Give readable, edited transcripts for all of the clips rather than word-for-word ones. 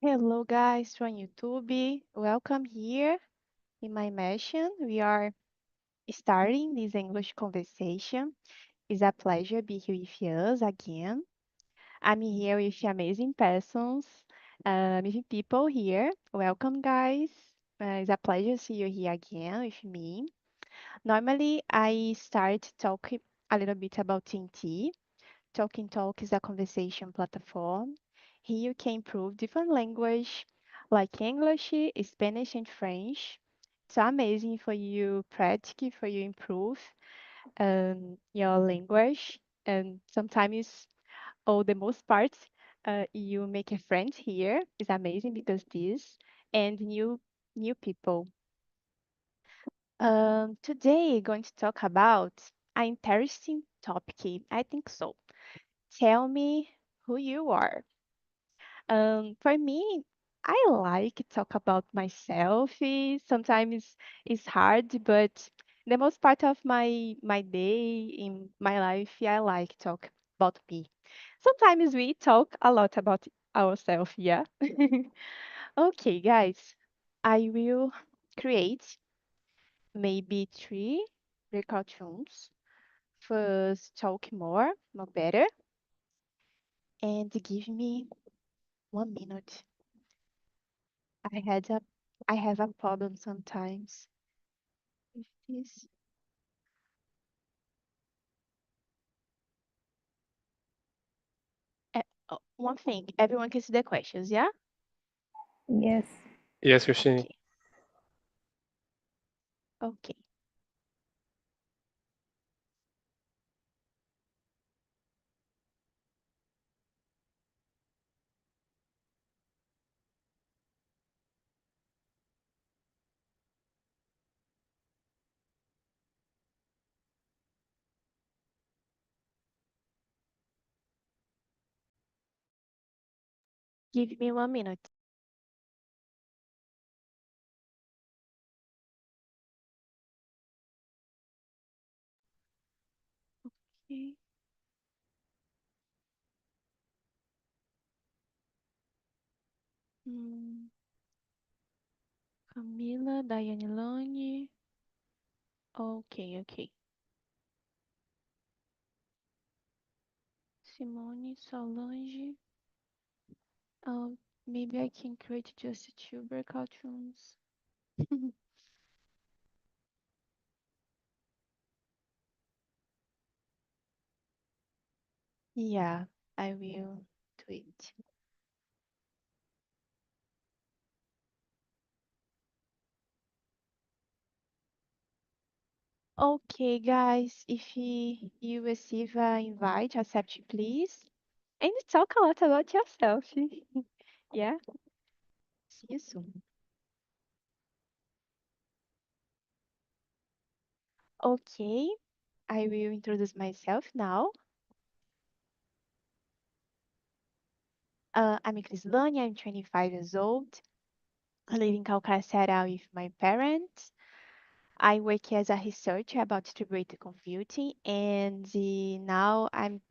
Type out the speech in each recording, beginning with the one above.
Hello, guys from YouTube. Welcome here in my mission. We are starting this English conversation. It's a pleasure be here with us again. I'm here with amazing persons, amazing people here. Welcome, guys. It's a pleasure to see you here again with me. Normally, I start talking a little bit about TNT. Talking Talk is a conversation platform. Here you can improve different language like English, Spanish, and French. It's amazing for you practice, for you improve your language. And sometimes, or the most part, you make a friend here. It's amazing because this and new people. Today, going to talk about an interesting topic. I think so. Tell me who you are. For me, I like to talk about myself. Sometimes it's hard, but the most part of my day in my life, I like to talk about me. Sometimes we talk a lot about ourselves, yeah. Okay, guys, I will create maybe three breakout rooms. First, talk more better, and give me 1 minute. I had a I have a problem sometimes with this. One thing, everyone can see the questions, yeah? Yes. Yes, Christine. Okay, okay. Give me 1 minute. Okay. Hmm. Camila, Daiane Lone. Okay, okay. Simone, Solange. Um, Maybe I can create just two breakout rooms. Yeah, I will do it. Okay, guys, if you receive an invite, accept please. And talk a lot about yourself. Yeah, see you soon. Okay, I will introduce myself now. I'm Crislane, I'm 25 years old. I live in Calcaterra with my parents. I work as a researcher about distributed computing, and now I'm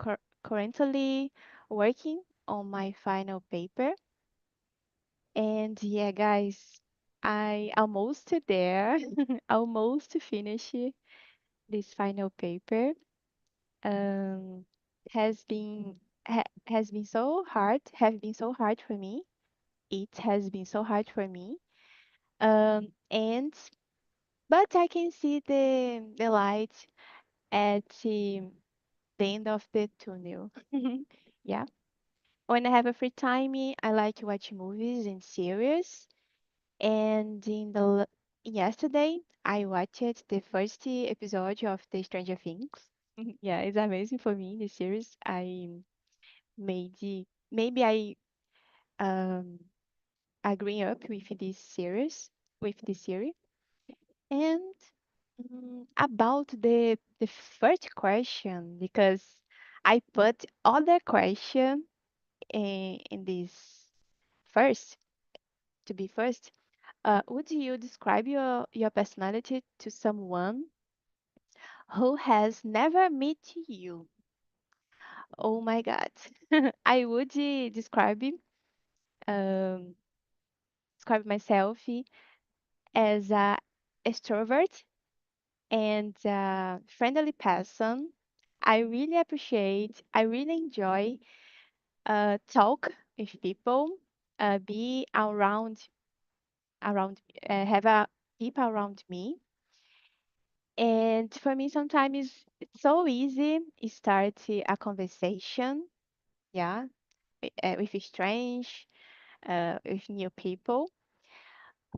currently working on my final paper. And yeah, guys, I almost there, almost finish this final paper. Um, has been has been so hard, have been so hard for me. It has been so hard for me. And but I can see the light at the end of the tunnel. Yeah. When I have a free time, I like to watch movies and series. And yesterday, I watched the first episode of the Stranger Things. Yeah, it's amazing for me, the series. I made maybe um I grew up with this series. And about the first question, because I put other question in this first to be first. Would you describe your personality to someone who has never met you? Oh my God. I would describe describe myself as a extrovert and a friendly person. I really enjoy talk with people, be around, have a people around me. And for me, sometimes it's so easy to start a conversation, yeah, with strange, with new people.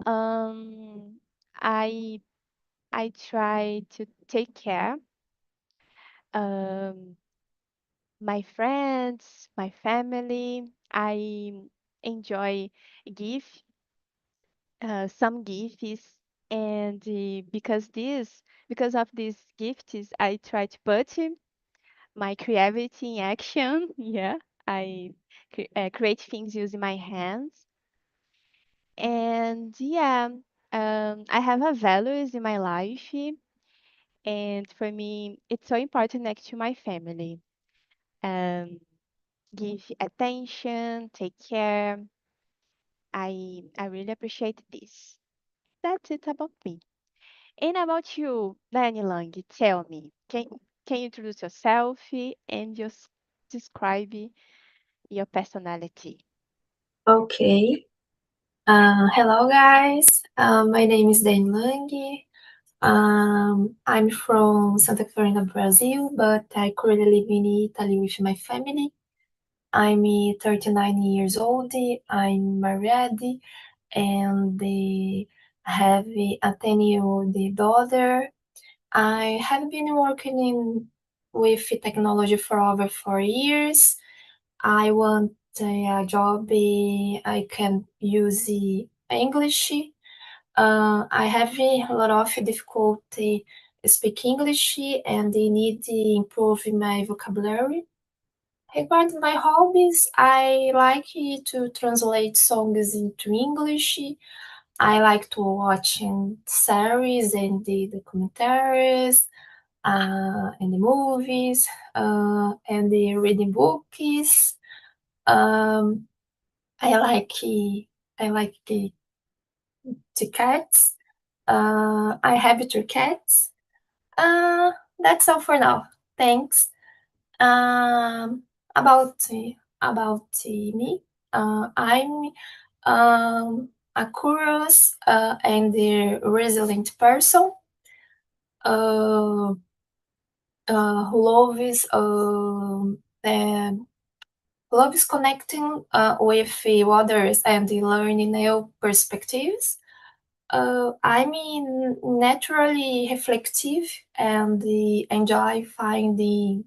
Um, I I try to take care um my friends, my family. I enjoy give some gifts, and because of these gifts, I try to put my creativity in action. Yeah, I create things using my hands, and yeah, I have a values in my life, and for me, it's so important next to my family. Um, give attention, take care. I really appreciate this. That's it about me. And about you, Danny Lang, tell me, can you introduce yourself and just describe your personality? Okay. Hello, guys. My name is Dane Lang. I'm from Santa Catarina, Brazil, but I currently live in Italy with my family. I'm 39 years old. I'm married and have a 10-year-old daughter. I have been working with technology for over 4 years. I want a job I can use English. I have a lot of difficulty speak English and I need to improve my vocabulary. Regarding my hobbies, I like to translate songs into English. I like to watch series and the documentaries and the movies and the reading books. Um, I like the cats. I have two cats. Uh, that's all for now. Thanks. Um, about me. I'm a curious and a resilient person. Uh, who loves connecting with others and learning new perspectives. I'm naturally reflective and enjoy finding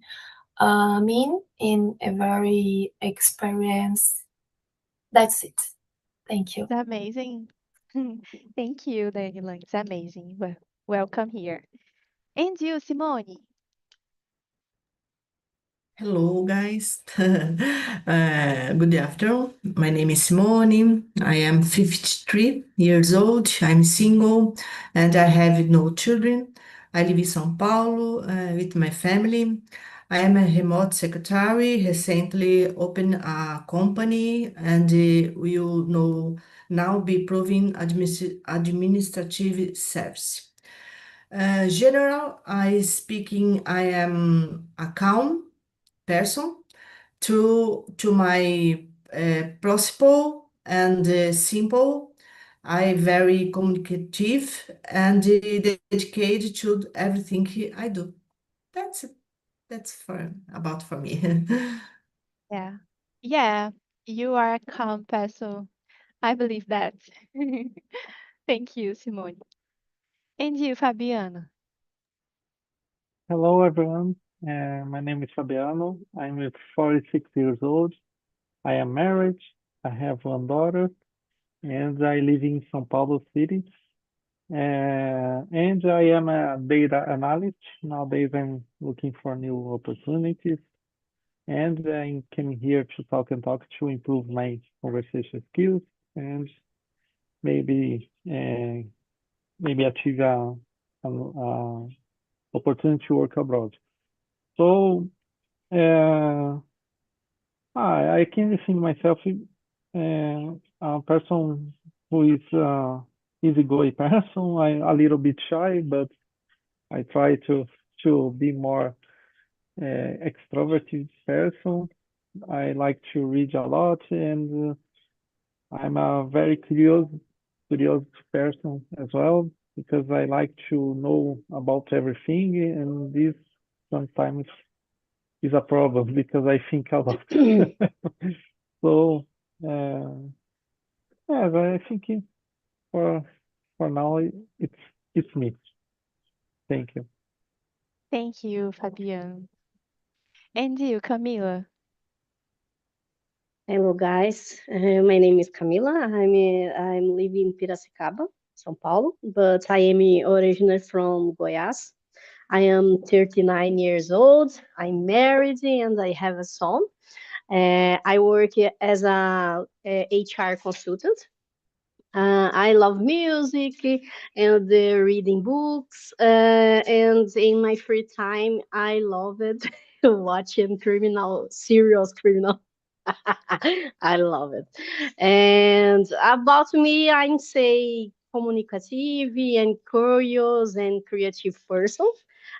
meaning in every experience. That's it. Thank you. It's amazing. Thank you, Danny Lang. It's amazing. Welcome here. And you, Simone? Hello, guys. Good afternoon. My name is Simone. I am 53 years old. I'm single and I have no children. I live in São Paulo with my family. I am a remote secretary, recently opened a company and will now be proving administrative service. General, I am a calm person to my principle and simple. I very communicative and dedicated to everything I do. That's it. That's for me. Yeah. Yeah, you are a calm person. I believe that. Thank you, Simone. And you, Fabiana? Hello, everyone. My name is Fabiano. I'm 46 years old. I am married. I have one daughter, and I live in São Paulo City. And I am a data analyst. Nowadays, I'm looking for new opportunities, and I came here to talk and talk to improve my conversation skills and maybe achieve a opportunity to work abroad. So uh, I can think myself a person who is easygoing person. I'm a little bit shy, but I try to be more extroverted person. I like to read a lot, and I'm a very curious person as well because I like to know about everything, and this sometimes is a problem because I think a lot. So, uh, yeah, but I think for for now it's it's me. Thank you. Thank you, Fabian. And you, Camila? Hello, guys. My name is Camila. I'm living in Piracicaba, São Paulo, but I am originally from Goiás. I am 39 years old. I'm married and I have a son. I work as a HR consultant. I love music and reading books. And in my free time, I love it watching serial criminal. I love it. And about me, I'm say communicative and curious and creative person.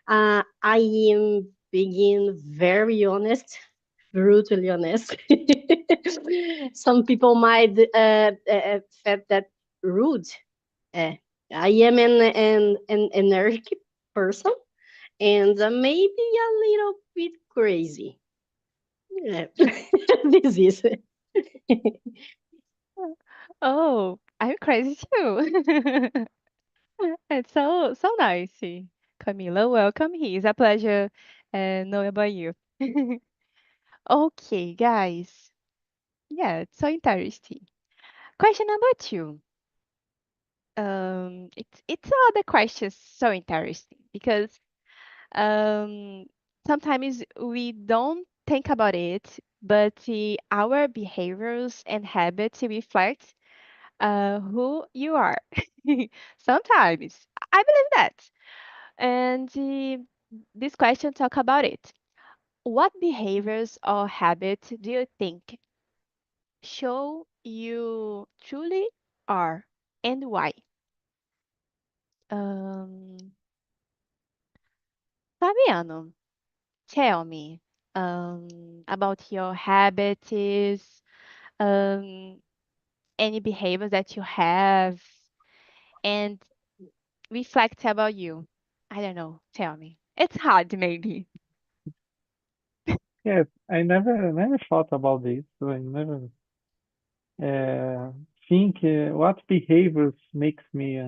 I am being very honest, brutally honest. Some people might feel that rude. Uh, I am an energetic person and maybe a little bit crazy. Yeah. This is it. Oh, I'm crazy too. It's so nice. Camila, welcome here. It's a pleasure knowing about you. Okay, guys. Yeah, it's so interesting. Question number two. It's all the questions so interesting because um sometimes we don't think about it, but our behaviors and habits reflect who you are. Sometimes I believe that. And this question talk about it. What behaviors or habits do you think show you truly are and why? Um, Fabiano, tell me about your habits, um, any behaviors that you have, and reflect about you. I don't know. Tell me. It's hard, maybe. Yes, I never thought about this. So I never uh, think what behaviors makes me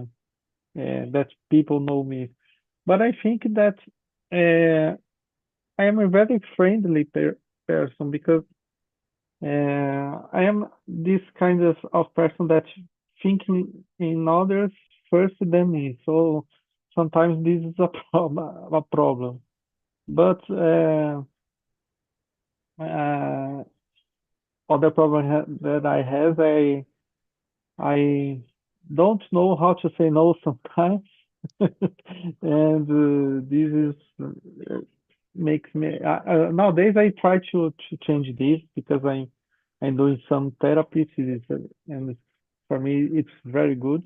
that people know me. But I think that I am a very friendly person because I am this kind of person that thinking in others first than me. So sometimes this is a problem. But uh, other problem that I have, I don't know how to say no sometimes, and this is makes me nowadays I try to change this because I'm doing some therapy, and for me it's very good.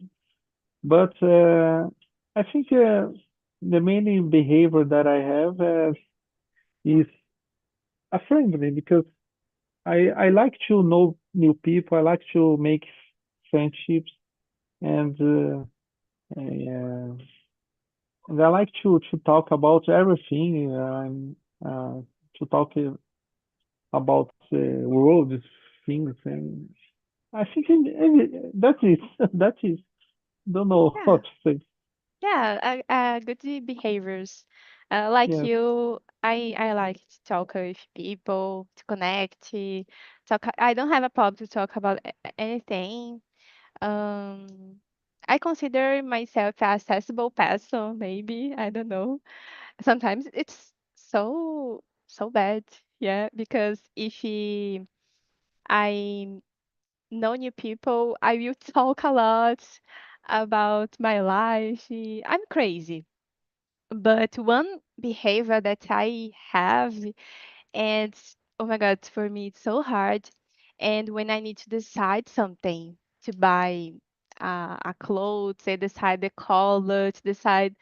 But I think the main behavior that I have is a friendly because I like to know new people. I like to make friendships, and uh, and I like to talk about everything. To talk about world things, and I think that is that is don't know how Yeah. to say. Yeah, good behaviors. Like Yes, you, I like to talk with people, to connect, talk. I don't have a problem to talk about anything. Um, I consider myself a accessible person, maybe. I don't know. Sometimes it's so bad, yeah, because if I know new people, I will talk a lot about my life. I'm crazy. But one behavior that I have, and oh my God, for me it's so hard. And when I need to decide something to buy, a clothes, to decide the color, to decide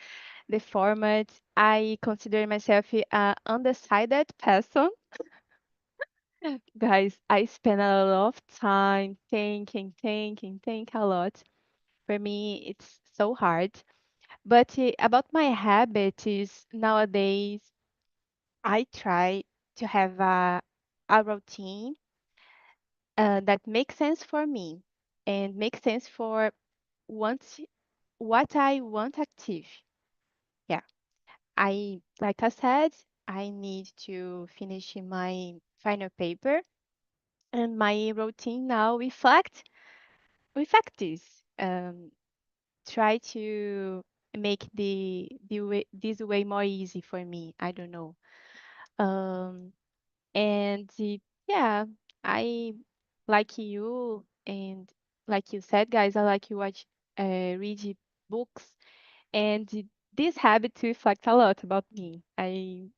the format. I consider myself an undecided person. Guys, I spend a lot of time think a lot. For me, it's so hard. But about my habit is nowadays I try to have a routine that makes sense for me and makes sense for once what I want active. Yeah, like I said, I need to finish my final paper, and my routine now reflect this. Try to make this way more easy for me. I don't know. Um, and yeah, I like you, and like you said, guys, I like you read books, and this habit reflects a lot about me. I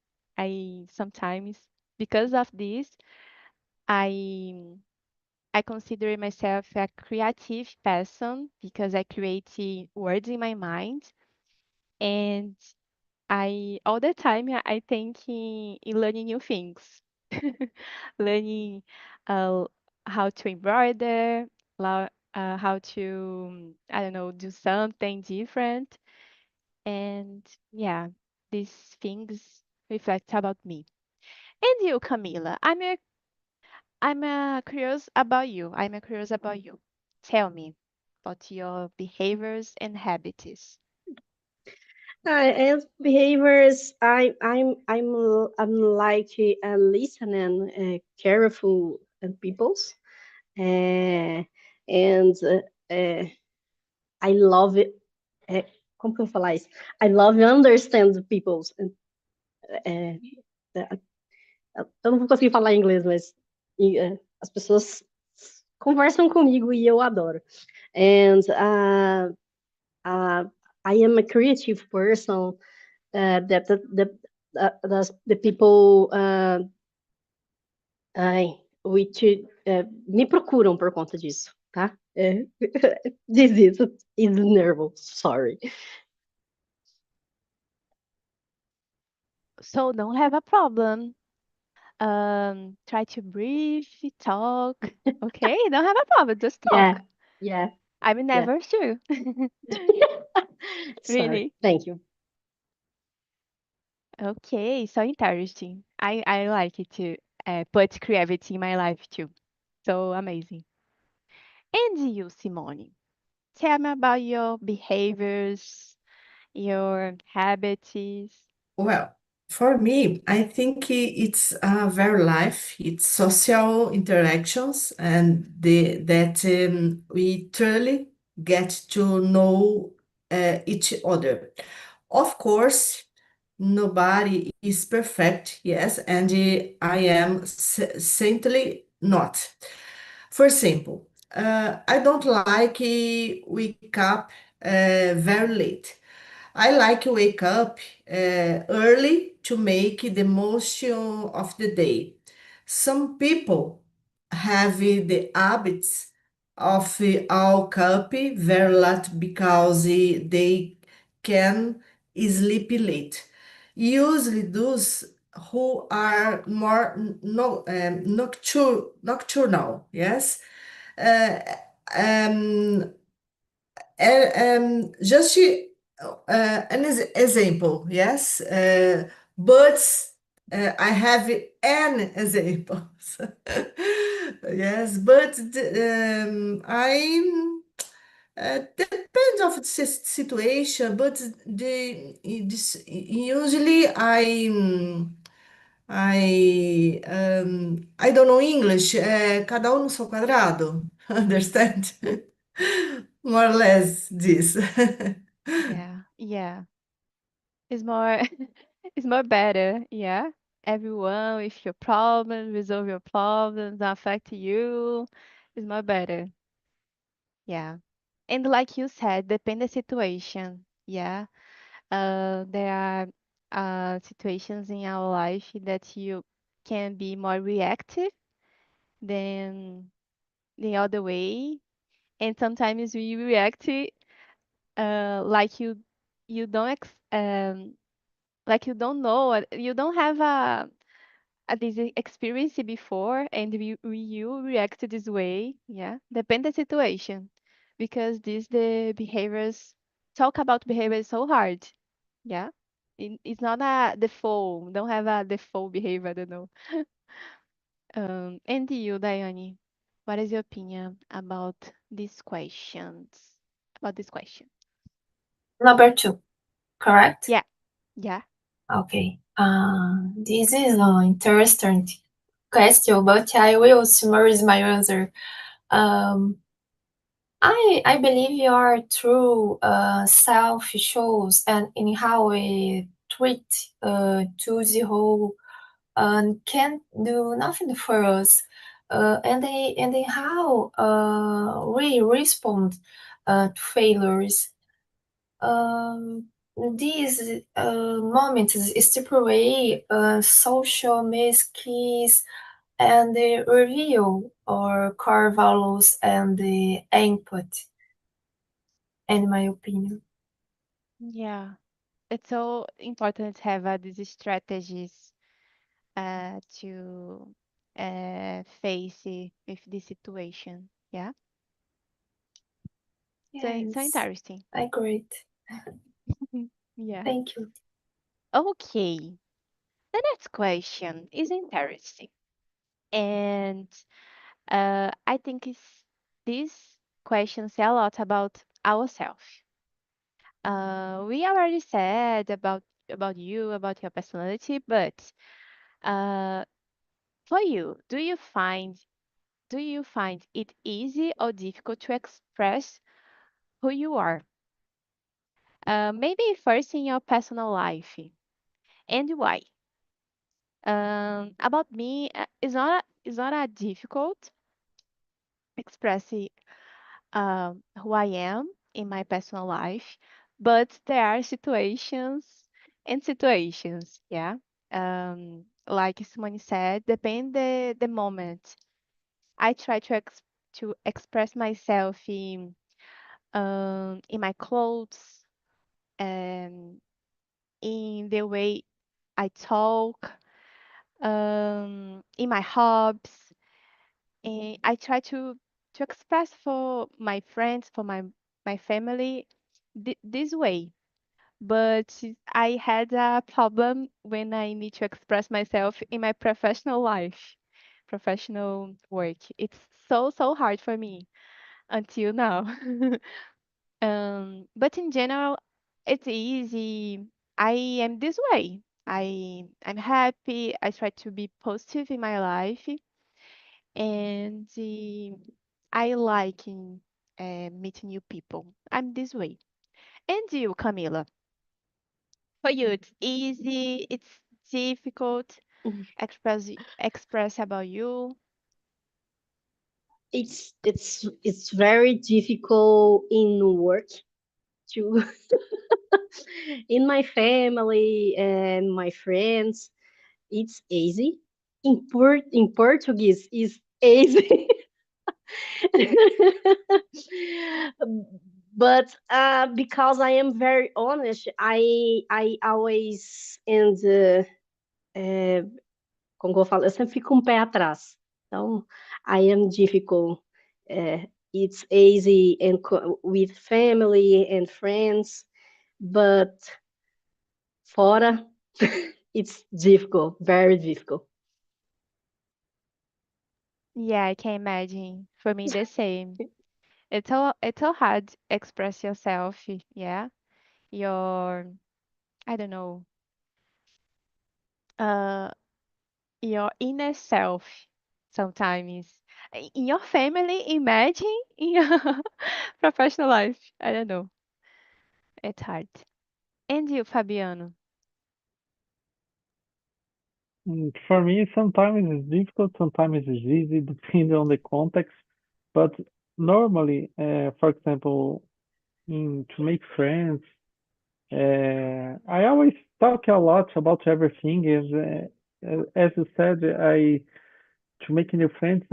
sometimes, because of this, I I consider myself a creative person because I create words in my mind, and I all the time I think in learning new things, learning uh, how to embroider, how to I don't know, do something different, and yeah, these things reflect about me. And you, Camila, I'm curious about you. I'm curious about you. Tell me about your behaviors and habits. As behaviors, I'm like listening, careful peoples, uh, and I love it. Como que eu vou falar isso? I love understand people's. Uh, eu não vou conseguir falar em inglês, mas as pessoas conversam comigo e eu adoro. And I am a creative person that the people which me procuram por conta disso, tá? This is nervous, sorry. So don't have a problem. Try to breathe, talk. Okay, don't have a problem. Just talk. Yeah. I'm never sure. Sorry. Really. Thank you. Okay, so interesting. I like it to put creativity in my life too. So amazing. And you, Simone, tell me about your behaviors, your habits. Well, for me, I think it's very life. It's social interactions and that we truly get to know each other. Of course, nobody is perfect, yes, and I am certainly not. For example, I don't like wake up very late. I like to wake up early to make the most of the day. Some people have the habits of all cup very late because they can sleep late. Usually those who are more nocturnal, yes. Uh, um, just an example, yes. But I have an example. Yes, but I depends of the situation. But usually I don't know English. Cada um no seu quadrado. Understand? More or less this. Yeah. It's more it's more better, yeah. Everyone with your problems, resolve your problems, not affect you. It's more better. Yeah. And like you said, depend the situation. Yeah. There are situations in our life that you can be more reactive than the other way. and sometimes we react like you don't like you don't know, you don't have this experience before, and you react this way. Yeah, depend the situation, because the behaviors talk about behavior is so hard. Yeah, it's not a default. Don't have a default behavior. I don't know. And you, Daiane, what is your opinion about these questions? About this question? Number 2, correct? Yeah, yeah. Okay. This is an interesting question, but I will summarize my answer. I believe your true self shows and in how we treat to the whole can do nothing for us, and in how we respond to failures. Um, these moments separate social miskeys and reveal our core values and the input, in my opinion. Yeah, it's so important to have these strategies to face with this situation. Yeah, so Yes, interesting. great. Yeah. Thank you. Okay. The next question is interesting, and I think this question say a lot about ourselves. We already said about you, about your personality, but uh, for you, do you find it easy or difficult to express who you are? Maybe first in your personal life, and why? About me, it's not a difficult expressing who I am in my personal life, but there are situations and situations, yeah. Like Simone said, depend the moment. I try to express myself in my clothes, um, in the way I talk, in my hobbies, and I try to express for my friends, for my family, this way. But I had a problem when I need to express myself in my professional life, professional work. It's so hard for me until now. But in general, it's easy. I am this way. I'm happy. I try to be positive in my life, and I like meeting new people. I'm this way. And you, Camila? For you, it's easy. It's difficult. Express about you. It's very difficult in work to in my family and my friends. It's easy. In Portuguese is easy. But because I am very honest, I always and como que eu falo, eu sempre fico um pé atrás. Então, I am difficult. It's easy and with family and friends, but fora, it's difficult, very difficult. Yeah, I can imagine. For me, the same. It's so hard to express yourself. Yeah, your I don't know. Uh, your inner self sometimes. In your family, imagine in your professional life. I don't know. It's hard. And you, Fabiano? For me, sometimes it's difficult, sometimes it's easy, depending on the context. But normally, for example, to make friends, I always talk a lot about everything. As you said, I to make new friends,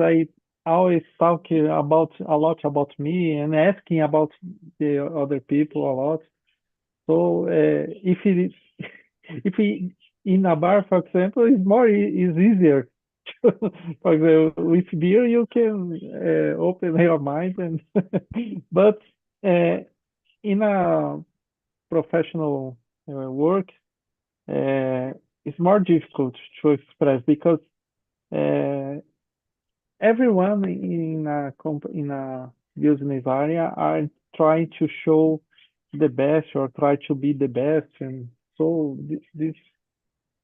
always talking about a lot about me and asking about the other people a lot. So if it is, if he, in a bar, for example, it's more is easier. For example, with beer you can open your mind and but in a professional work, it's more difficult to express because uh, everyone in a business area are trying to show the best or try to be the best, and so this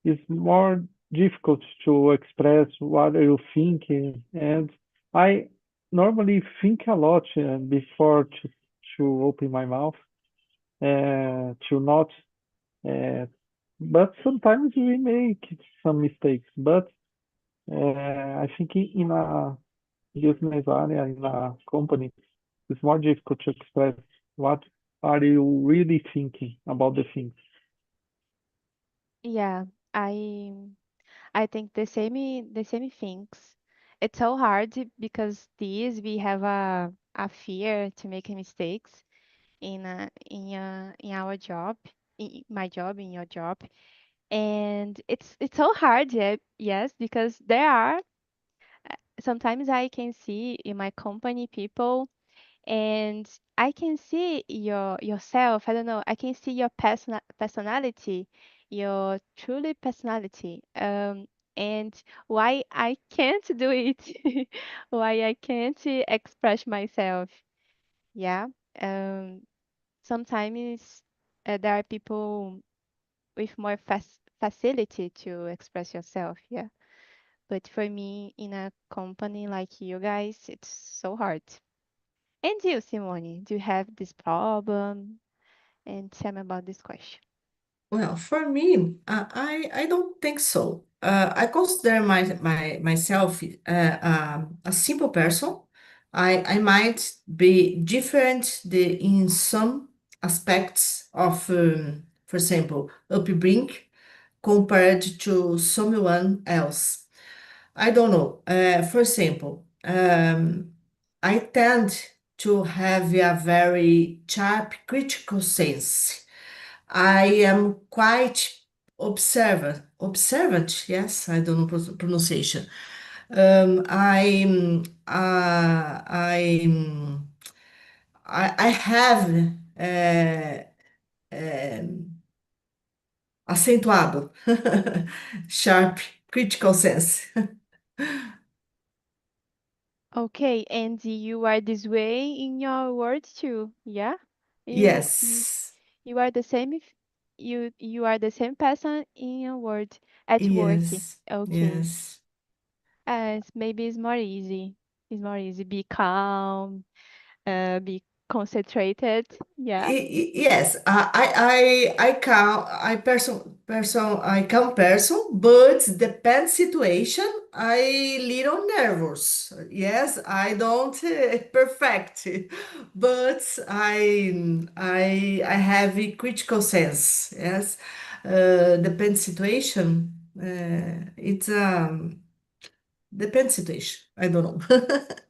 is more difficult to express what are you thinking. And I normally think a lot before to open my mouth, to not uh, but sometimes we make some mistakes. But I think in a business area, in a company, it's more difficult to express what are you really thinking about the things. Yeah, I I think the same things. It's so hard because these we have a fear to make mistakes in our job, in my job, in your job, and it's so hard, yeah, yes, because there are sometimes I can see in my company people and I can see yourself. I don't know. I can see your personality, your truly personality. And why I can't do it, why I can't express myself. Yeah. Um. Sometimes there are people with more facility to express yourself. Yeah. But for me, in a company like you guys, it's so hard. And you, Simone, do you have this problem? And tell me about this question. Well, for me, I don't think so. I consider myself a simple person. I might be different in some aspects of, for example, upbringing compared to someone else. I don't know. For example, I tend to have a very sharp critical sense. I am quite observant, yes, I don't know pronunciation. I have um, acentuado, sharp critical sense. Okay, and you are this way in your words too, yeah? You you Yes, you are the same if you are the same person in your word at work. yes, Okay. yes. Maybe it's more easy. It's more easy. Be calm, be concentrated. Yeah. Yes, I count I count person, but depend situation. I little nervous. Yes, I don't perfect, but I have a critical sense. Yes, depend situation. It's depend situation. I don't know.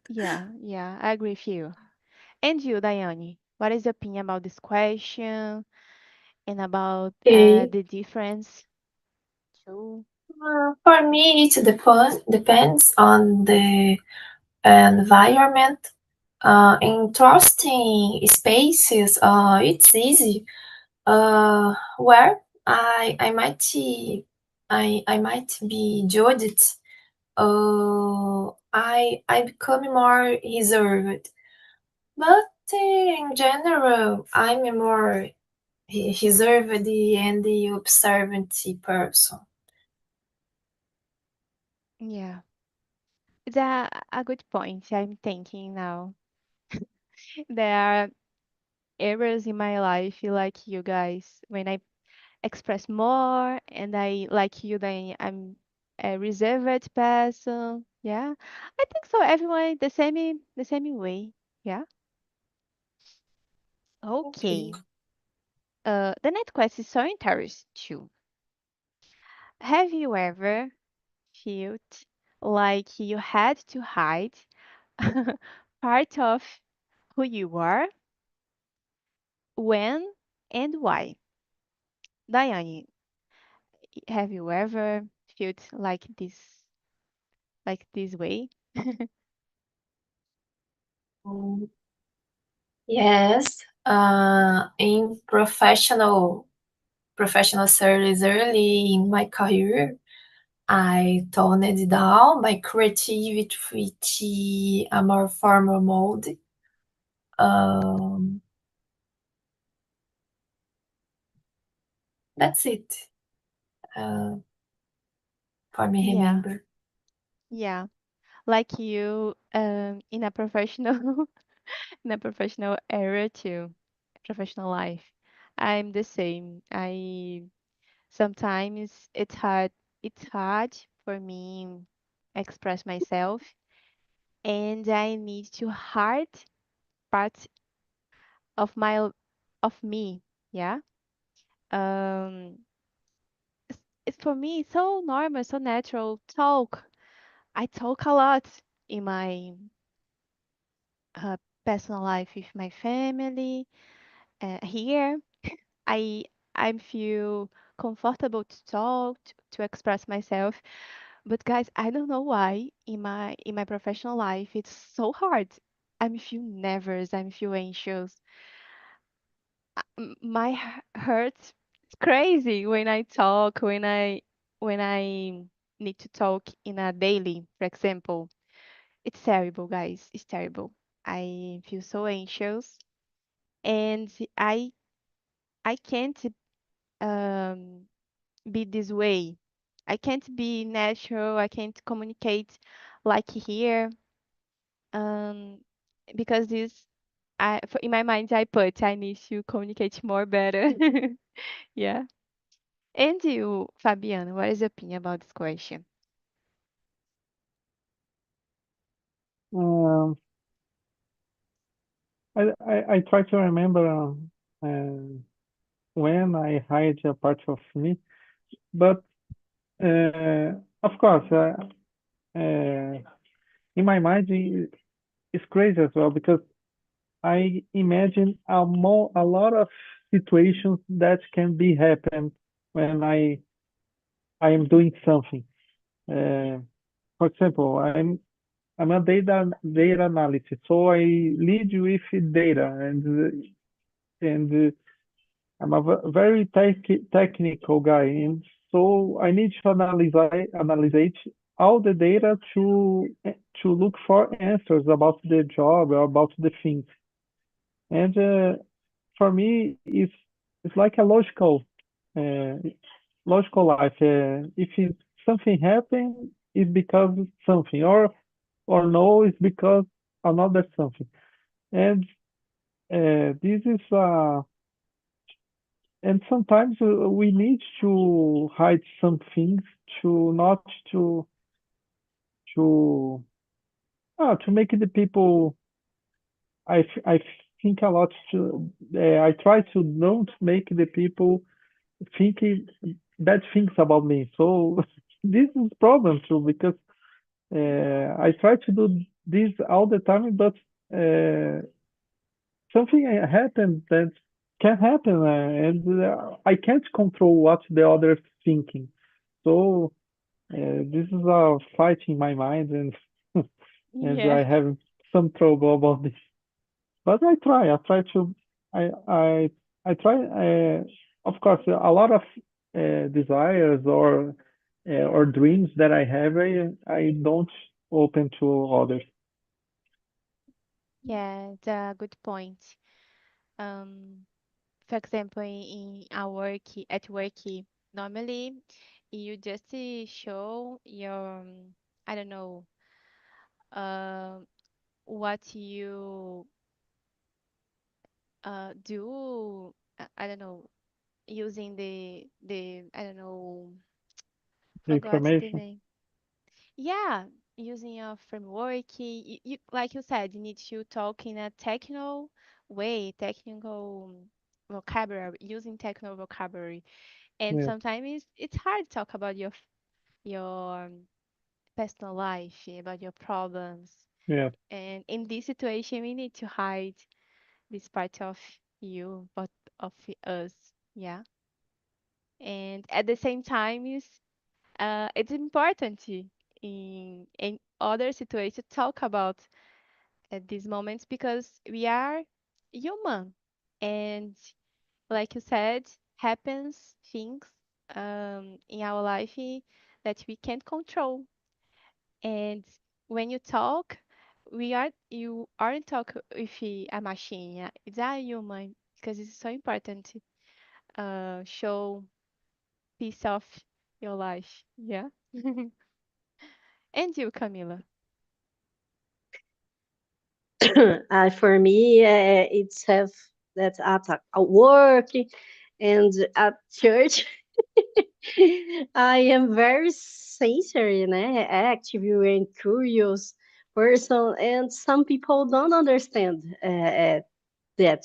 Yeah, yeah, I agree with you. And you, Daiane, what is your opinion about this question and about Okay. the difference too? For me, it depends on the environment. In trusting spaces, it's easy. Where I might be judged. I become more reserved. But in general, I'm a more reserved and the observant person. Yeah, it's a good point. I'm thinking now. There are areas in my life like you guys when I express more and I like you then I'm a reserved person. Yeah. I think so. Everyone the same way. Yeah. Okay. Okay. The next question is so interesting too. Have you ever felt like you had to hide part of who you are, when, and why. Diane, have you ever felt like this way? Um, Yes, in professional service early in my career, I toned down my creativity a more formal mode. Um, that's it. Uh, for me Yeah, remember. yeah. Like you, in a professional in a professional area too, professional life. I'm the same. I sometimes it's hard for me express myself, and I need to hide parts of my of me. Yeah. Um, it's for me so normal, so natural. Talk. I talk a lot in my uh, personal life with my family. Here, I I feel comfortable to talk, to express myself. But guys, I don't know why in my professional life it's so hard. I'm feel nervous. I'm feel anxious. My hurts crazy when I talk. When I need to talk in a daily, for example. It's terrible, guys. It's terrible. I feel so anxious, and I can't um be this way. I can't be natural. I can't communicate like here. Um, because this, in my mind, I need to communicate more better. Yeah. And you, Fabiana, what is your opinion about this question? Um, I try to remember uh, when I hide a part of me, but of course, uh, in my mind, it's crazy as well because I imagine a lot of situations that can be happen when I am doing something. Uh, for example, I'm a data analyst, so I lead with data and I'm a very technical guy, and so I need to analyze all the data to look for answers about the job or about the things. And for me, it's like a uh, logical life. Something happens, it's because it's something, or no, it's because another something. And this is and sometimes we need to hide some things to not to to make the people. I think a lot to. I try to don't make the people thinking bad things about me. So this is problem too because I try to do this all the time, but uh, something happened that can happen, and I can't control what the other thinking. So this is a fight in my mind, and and Yeah. I have some trouble about this. But I try to, I, I try. Of course, a lot of desires or dreams that I have, I don't open to others. Yeah, it's a good point. Um, for example, in our at work, normally you just show your, I don't know, uh, what you do. I don't know, using the I don't know, The forgot the information, name. Yeah, using a framework. Like you said, you need to talk in a technical way, technical vocabulary, using technical vocabulary. And yeah. sometimes it's hard to talk about your personal life, about your problems. Yeah. And in this situation, we need to hide this part of you, but of us. Yeah. And at the same time, it's important in other situations to talk about these moments because we are human. And like you said, happens things in our life that we can't control. And when you talk, you aren't talk with a machine. Yeah? It's a human because it's so important to show piece of your life. Yeah. And you, Camila? For me, it's have that at work and at church. I am very sensory, né? Active and curious person, and some people don't understand that.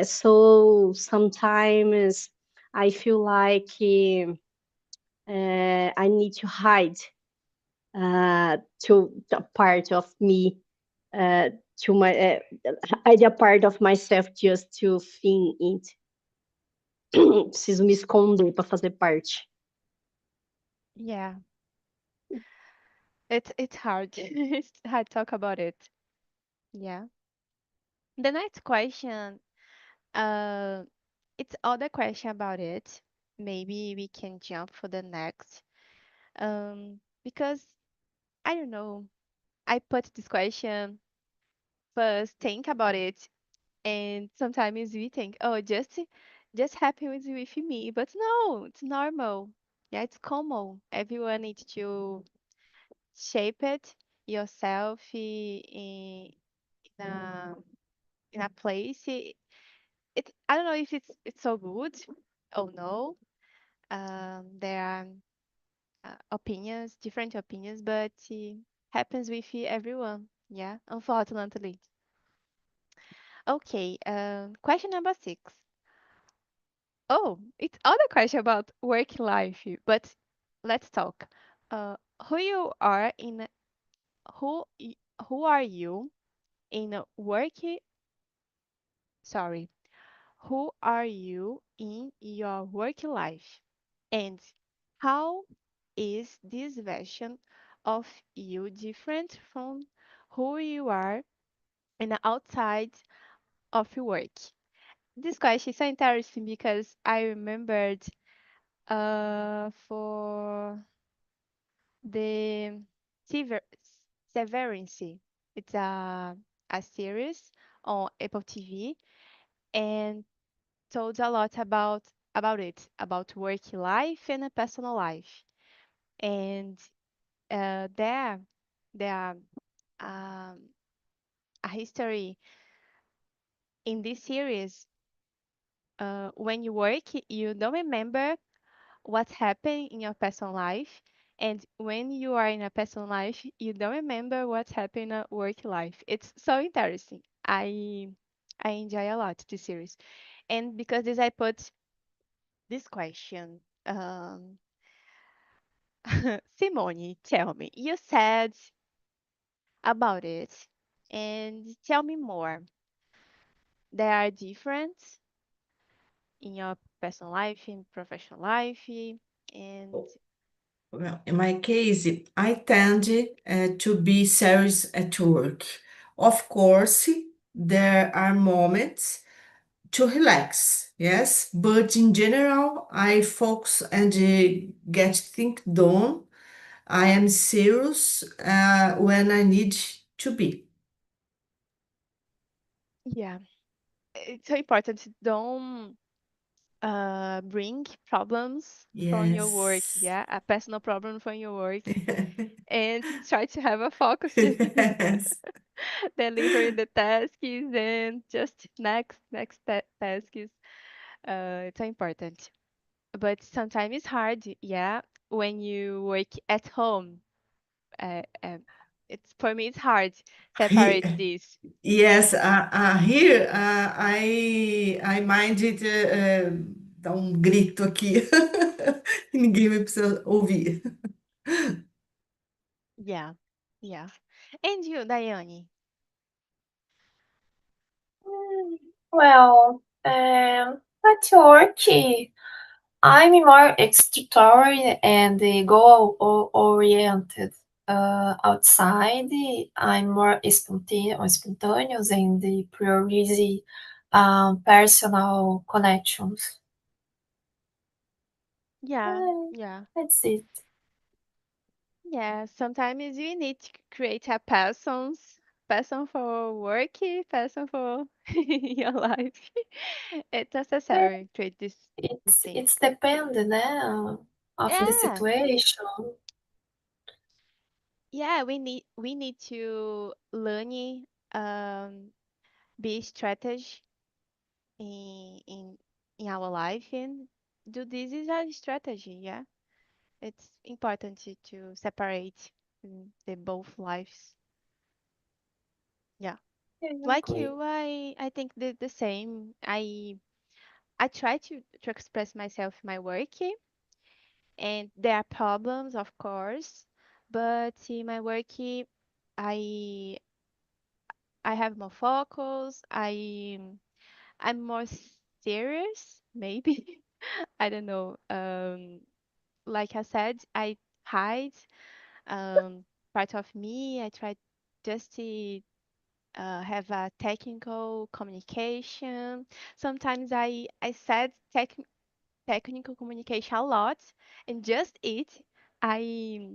So sometimes I feel like I need to hide to a part of me, uh, to my hide a part of myself just to think it. Preciso me esconder para fazer parte. Yeah, it's hard. It's hard to talk about it. Yeah. The next question, uh, it's other question about it. Maybe we can jump for the next. Because I don't know. I put this question first, think about it, and sometimes we think, oh, just happens with me. But no, it's normal. Yeah, it's common. Everyone needs to shape it yourself in a in a place. I don't know if it's so good or no. There are opinions, different opinions, but it happens with everyone. Yeah, unfortunately. Okay, question number 6. Oh, it's other question about work life, but let's talk. Uh, who you are in who y- who are you in a work? Sorry, who are you in your work life, and how is this version of you different from who you are in the outside of your work? This question is so interesting because I remembered for the Sever Severance. It's a series on Apple TV and told a lot about it, about work life and a personal life. And there um, a history in this series. When you work, you don't remember what happened in your personal life. And when you are in a personal life, you don't remember what happened in a work life. It's so interesting. I enjoy a lot this series. And because this I put this question. Simone, tell me, you said about it, and tell me more. There are difference in your personal life, in professional life, and Well, in my case, I tend to be serious at work. Of course, there are moments to relax, yes, but in general, I focus and get things done. I am serious when I need to be. yeah, it's so important to don't bring problems from your work, Yes. yeah, a personal problem from your work, and try to have a focus to Yes. delivering the tasks and just next tasks. It's so important. But sometimes it's hard, yeah, when you work at home. Uh, um, it's for me, it's hard separate He- this. Yes, here I mind it, dar um grito aqui. Ninguém vai precisar ouvir. Yeah. Yeah. And you, Daiane? Well, at work, I'm more extroverted and goal-oriented. Outside, I'm more spontaneous and prioritize personal connections. Yeah, Uh, yeah. that's it. Yeah, sometimes you need to create a passion for work, passion for your life. It's Yeah, necessary to create these things. it's depend, of the Yeah, situation. yeah, we need to learn be strategy in in our life and do this is a strategy, yeah. It's important to separate the both lives. Yeah. Like Exactly. you, I think the same. I try to express myself in my work, and there are problems, of course, but in my work, I I have more focus. I'm more serious, maybe. I don't know. Like I said, I hide part of me. I try just to have a technical communication. Sometimes I said technical communication a lot, and just it, I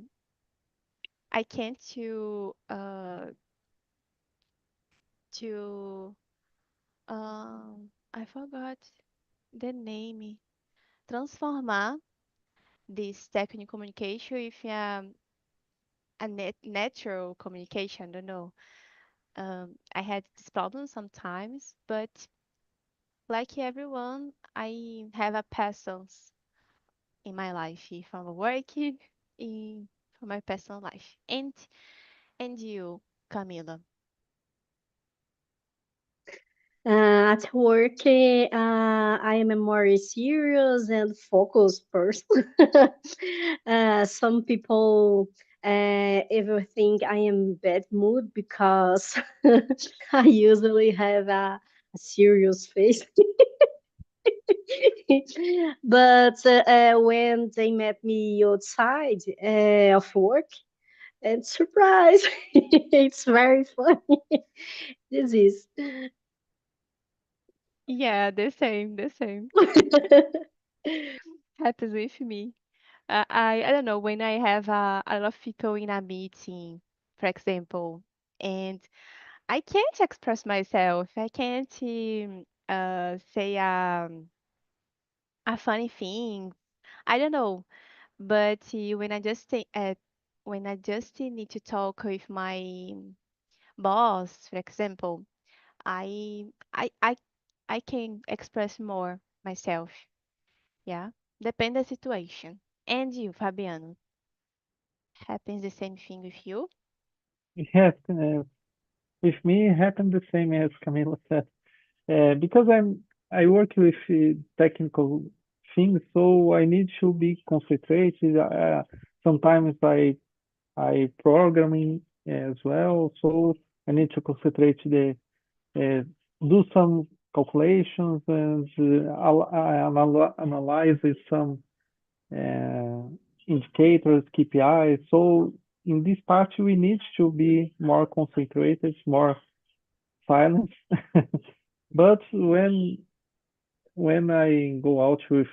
I can't to I forgot the name. Transformar this technical communication with a natural communication. I don't know. I had this problem sometimes, but like everyone, I have a passions in my life, from work, in for my personal life. And you, Camila? At work, I am a more serious and focused person. Some people ever think I am bad mood because I usually have a serious face. But when they met me outside of work, and surprise, it's very funny. This is. Yeah, the same, the same. Happens with me. I don't know, when I have a lot of people in a meeting, for example, and I can't express myself. I can't say a funny thing. I don't know, but when I just need to talk with my boss, for example, I I I I can express more myself. Yeah, depend the situation. And you, Fabiano, happens the same thing with you? Yes, with me, it happened the same as Camila said. Because I work with technical things, so I need to be concentrated. Sometimes I programming as well, so I need to concentrate uh, do some calculations and analyze some uh, indicators, KPIs. So in this part, we need to be more concentrated, more silent. But when I go out with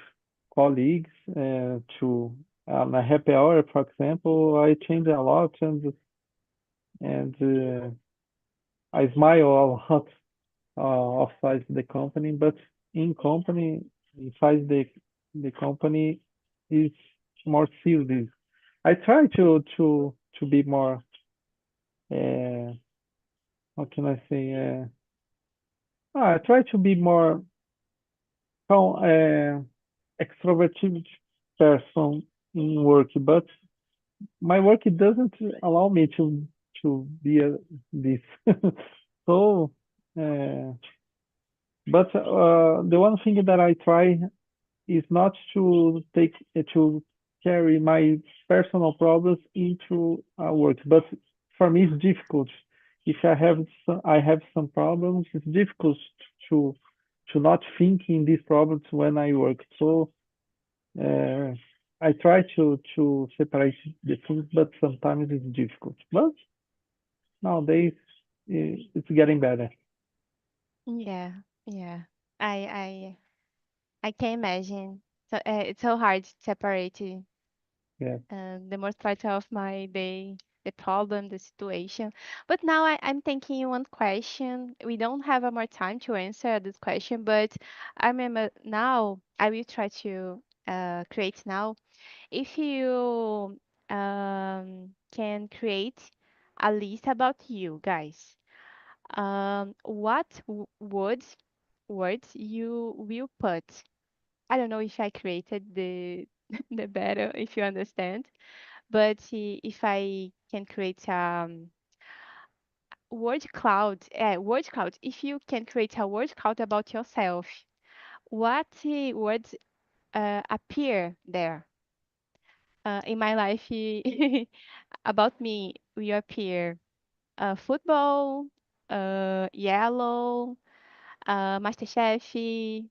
colleagues to a happy hour, for example, I change a lot and I smile a lot outside the company, but in company, inside the company is more serious. I try to be more uh, how can I say I try to be more extroverted person in work, but my work it doesn't allow me to be this. So, uh, but the one thing that I try is not to carry my personal problems into work, but for me it's difficult. If I have some problems, it's difficult to not think in these problems when I work. So I try to separate the things, but sometimes it's difficult. But nowadays it's getting better. Yeah, yeah. I can imagine. So it's so hard to separate Yeah. the most part of my day, the problem, the situation. But now I'm thinking one question. We don't have more time to answer this question, but I remember now I will try to create now. If you can create a list about you guys, what words you will put? I don't know if I created the the better, if you understand. But if I can create word cloud, if you can create a word cloud about yourself, what words appear there? In my life, about me, we appear football, yellow, MasterChef,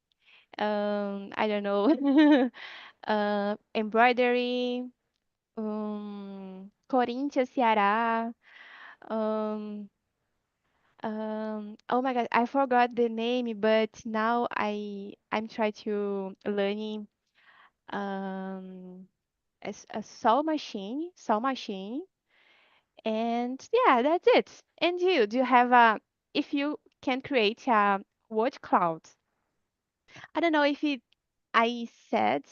I don't know, embroidery, Corinthians, Ceará. Um, oh my God, I forgot the name, but now I'm trying to learning um a saw machine, and yeah, that's it. And you, do you have a if you can create a word cloud? I don't know if I said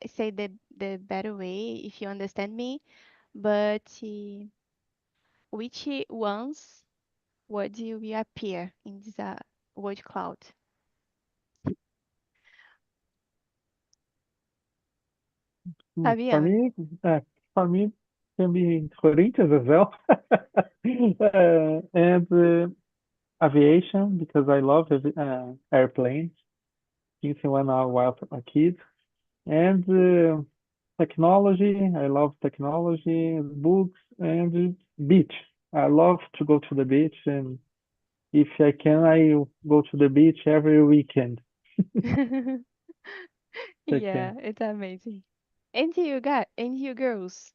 I say the better way if you understand me, but which ones would you will appear in this word cloud? For Fabian. me, uh, for me, can be Corinthians as well, and aviation because I love airplanes since when I was a kid, and technology. I love technology, books, and beach. I love to go to the beach, and if I can, I go to the beach every weekend. If I Yeah, can. it's amazing. And you girls.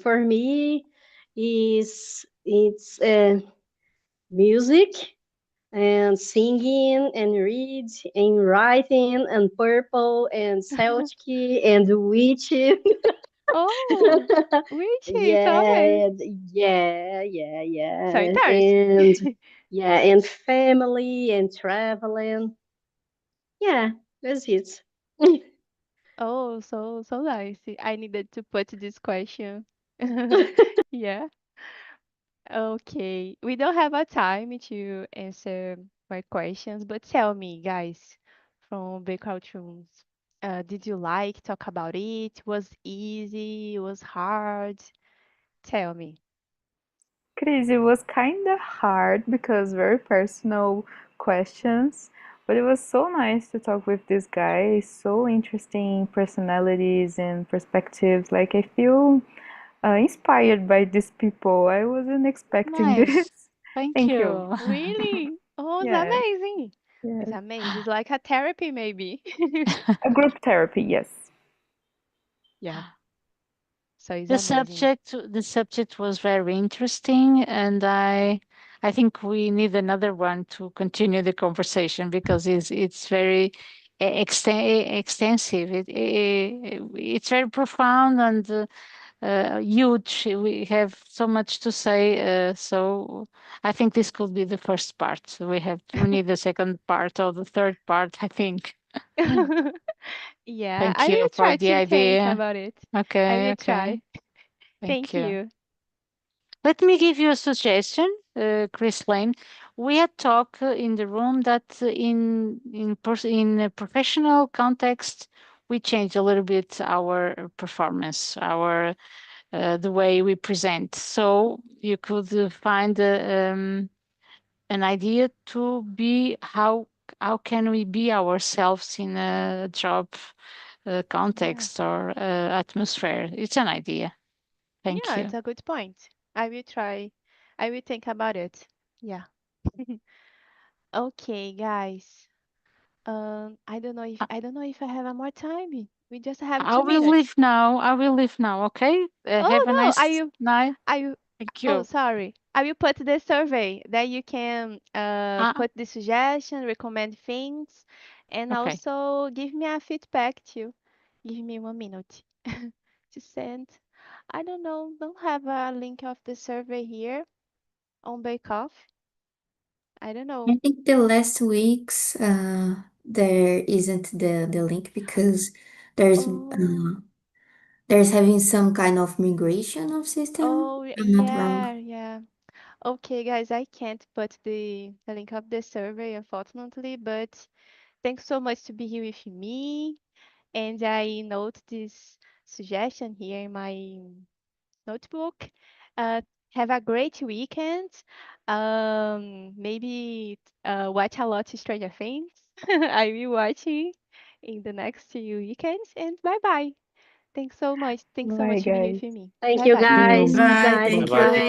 For me, it's music and singing and read and writing and purple and Celtic and witch. Oh, witchy, so amazing. Yeah, yeah, yeah, So yeah, interesting. and yeah, and family and traveling. Yeah, that's it. Oh, so nice. I needed to put this question. Yeah. Okay. We don't have a time to answer my questions, but tell me, guys, from Breakout Rooms, did you like talk about it? Was easy? Was hard? Tell me. Chris, it was kind of hard because very personal questions, but it was so nice to talk with this guy. So interesting personalities and perspectives. Like I feel inspired by these people. I wasn't expecting this. Nice. Thank Thank you. you. Really? Oh, it's Yes, amazing. It's yes. amazing. It's like a therapy, maybe. A group therapy, yes. Yeah. So it's The amazing. subject was very interesting, and I think we need another one to continue the conversation because it's very extensive. It's very profound and huge. We have so much to say. So I think this could be the first part. We need the second part or the third part, I think. Yeah, Thank I you will for try the to think idea. about it. I Okay, will okay. try. Thank Thank you. you. Let me give you a suggestion, Chris Lane. We had talked in the room that in a professional context, we change a little bit our performance, our the way we present. So you could find an idea to be how can we be ourselves in a job Yeah. context or atmosphere. It's an idea. Thank Yeah, you. it's a good point. I will try. I will think about it. Yeah. Okay, guys. I don't know if I I have a more time. We just have I 2 will minutes. leave now. I will leave now, okay? Oh Have a no, nice night. I Thank oh you. sorry. I will put the survey that you can Ah, put the suggestion, recommend things, and okay. also give me a feedback too. Give me 1 minute to send. I don't know, don't have a link of the survey here on Bake Off. I don't I know. think the last weeks there isn't the link because there's Oh, there's having some kind of migration of system. oh I'm not wrong. yeah. Okay, guys, I can't put the link of the survey, unfortunately, but thanks so much to be here with me. And I note this suggestion here in my notebook. Uh, have a great weekend. Maybe watch a lot of Stranger Things. I will watch it in the next few weekends. And bye bye. Thanks so much. Thanks so Bye, much to be here guys. with me. Thank Bye you bye. See guys. you. Good Bye. night. Thank Bye-bye. you.